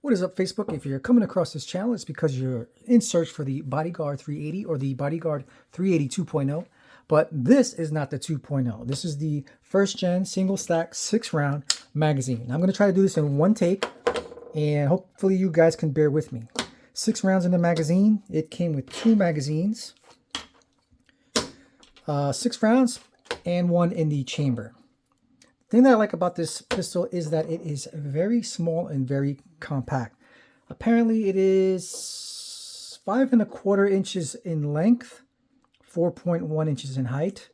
What is up, Facebook? If you're coming across this channel, it's because you're in search for the Bodyguard 380 or the Bodyguard 380 2.0. But this is not the 2.0. This is the first gen single stack 6-round magazine. I'm going to try to do this in one take, and hopefully you guys can bear with me. 6 rounds in the magazine. It came with 2 magazines, 6 rounds, and 1 in the chamber. The thing that I like about this pistol is that it is very small and very compact. Apparently it is 5¼ inches in length, 4.1 inches in height,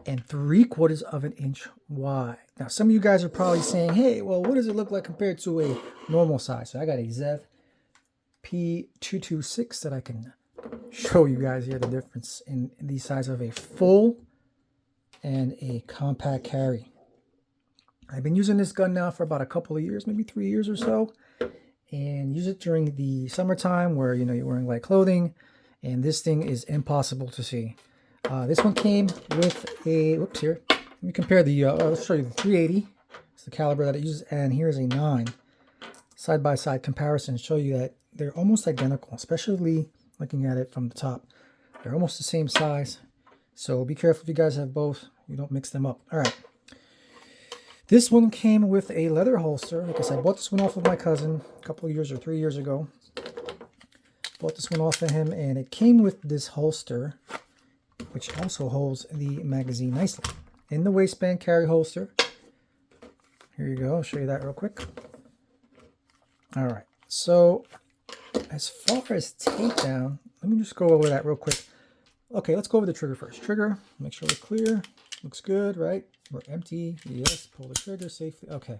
and 3/4 of an inch wide. Now some of you guys are probably saying, hey, well, what does it look like compared to a normal size? So I got a Zev P226 that I can show you guys here the difference in the size of a full and a compact carry. I've been using this gun now for about a couple of years, maybe 3 years or so, and use it during the summertime where you're wearing light clothing, and this thing is impossible to see. This one came with a, whoops, here, let me compare the, I'll show you the 380, it's the caliber that it uses, and here's a 9. Side-by-side comparison show you that they're almost identical, especially looking at it from the top. They're almost the same size, so be careful if you guys have both, you don't mix them up. All right. This one came with a leather holster. Like I said, I bought this one off of my cousin a couple of years or 3 years ago. Bought this one off of him, and it came with this holster, which also holds the magazine nicely. In the waistband carry holster. Here you go. I'll show you that real quick. All right. So as far as takedown, let me just go over that real quick. Okay, let's go over the trigger first. Trigger, make sure we're clear. Looks good, right? We're empty. Yes, pull the trigger safely. Okay.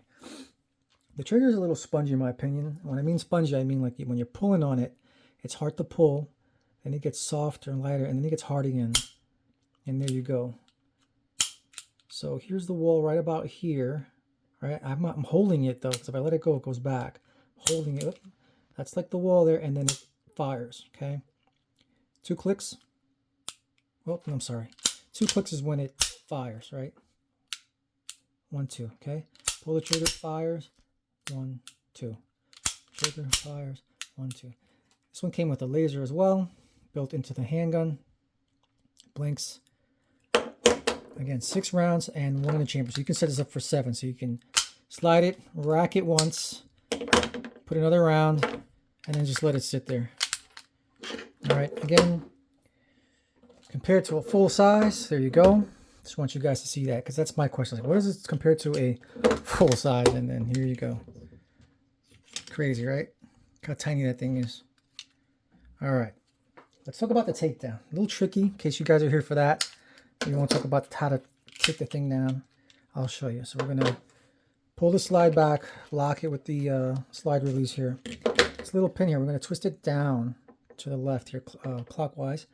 The trigger is a little spongy in my opinion. When I mean spongy, I mean like when you're pulling on it, it's hard to pull. Then it gets softer and lighter, and then it gets hard again. And there you go. So here's the wall right about here. Right? I'm holding it though, because if I let it go, it goes back. Holding it. That's like the wall there, and then it fires. Okay. 2 clicks. Oh, I'm sorry. 2 clicks is when it fires, right? 1, 2, okay? Pull the trigger, fires, 1, 2. Trigger, fires, 1, 2. This one came with a laser as well, built into the handgun. Blinks. Again, 6 rounds and 1 in the chamber. So you can set this up for 7. So you can slide it, rack it once, put another round, and then just let it sit there. All right, again, compared to a full size, there you go. Just want you guys to see that, because that's my question. Like, what is it compared to a full size? And then here you go. Crazy, right? Look how tiny that thing is. All right. Let's talk about the takedown. A little tricky, in case you guys are here for that. You want to talk about how to take the thing down. I'll show you. So we're going to pull the slide back, lock it with the slide release here. This little pin here, we're going to twist it down to the left here, clockwise.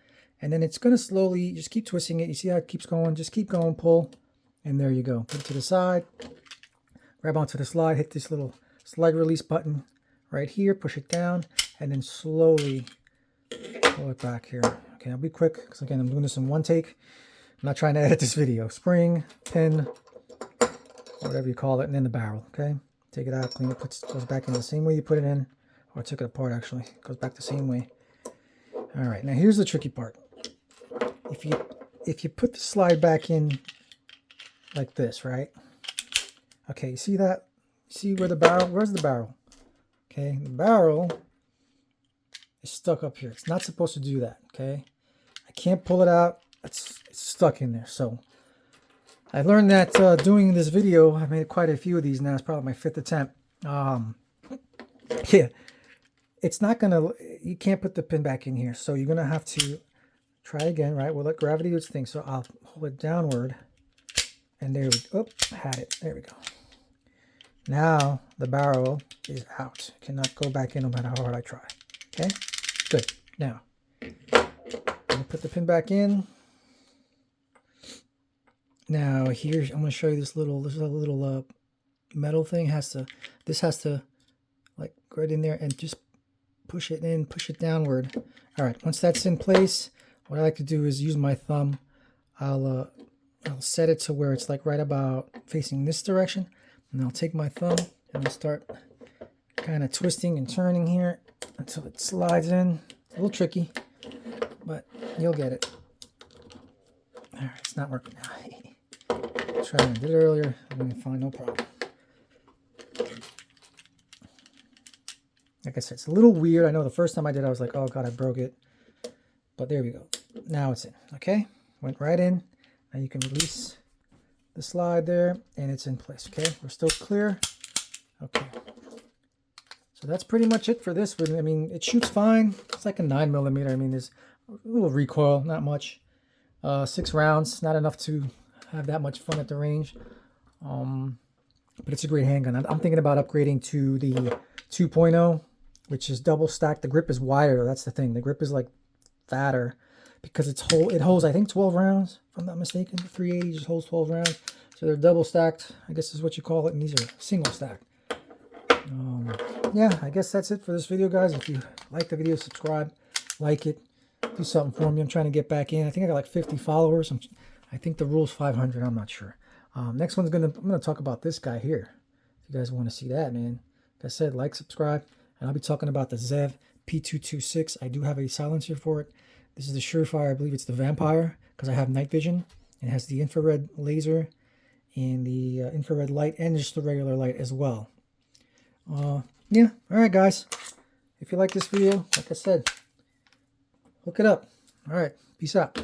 And then it's going to slowly, just keep twisting it. You see how it keeps going? Just keep going, pull. And there you go. Put it to the side. Grab onto the slide. Hit this little slide release button right here. Push it down. And then slowly pull it back here. Okay, I'll be quick, because again, I'm doing this in one take. I'm not trying to edit this video. Spring, pin, whatever you call it, and then the barrel, okay? Take it out, clean it, goes back in the same way you put it in. Or I took it apart, actually. It goes back the same way. All right, now here's the tricky part. If you put the slide back in like this, right? Okay, you see that? See where the barrel, where's the barrel? Okay, the barrel is stuck up here. It's not supposed to do that, okay? I can't pull it out. It's stuck in there. So I learned that doing this video. I made quite a few of these now. It's probably my 5th attempt. Yeah, it's not gonna, you can't put the pin back in here. So you're gonna have to try again, right? We'll let gravity do its thing. So I'll hold it downward, and there we go. Oh, had it. There we go. Now the barrel is out. Cannot go back in no matter how hard I try. Okay, good. Now I'm gonna put the pin back in. Now here I'm gonna show you this little metal thing. This has to like go right in there and just push it in, push it downward. All right, once that's in place, what I like to do is use my thumb. I'll set it to where it's like right about facing this direction, and I'll take my thumb and I'll start kind of twisting and turning here until it slides in. A little tricky, but you'll get it. All right, it's not working now. Trying to do it earlier. I'm going to find no problem. Like I said, it's a little weird. I know the first time I did it, I was like, oh God, I broke it. But there we go. Now it's in. Okay, went right in. Now you can release the slide there, and it's in place. Okay, we're still clear. Okay. So that's pretty much it for this one. I mean, it shoots fine. It's like a 9mm. I mean, there's a little recoil, not much. 6 rounds, not enough to have that much fun at the range. But it's a great handgun. I'm thinking about upgrading to the 2.0, which is double stacked. The grip is wider. That's the thing. The grip is like fatter because it holds, I think, 12 rounds, if I'm not mistaken. The 380 just holds 12 rounds. So they're double stacked, I guess is what you call it, and these are single stacked. Yeah, I guess that's it for this video, guys. If you like the video, subscribe, like it, do something for me. I'm trying to get back in. I think I got like 50 followers. I think the rule's 500. I'm not sure. Next one's I'm gonna talk about this guy here. If you guys want to see that, man, like I said, like, subscribe, and I'll be talking about the Zev P226. I do have a silencer for it. This is the Surefire. I believe it's the Vampire because I have night vision. It has the infrared laser and the infrared light and just the regular light as well. Yeah, alright guys, if you like this video, like I said, look it up. Alright, peace out.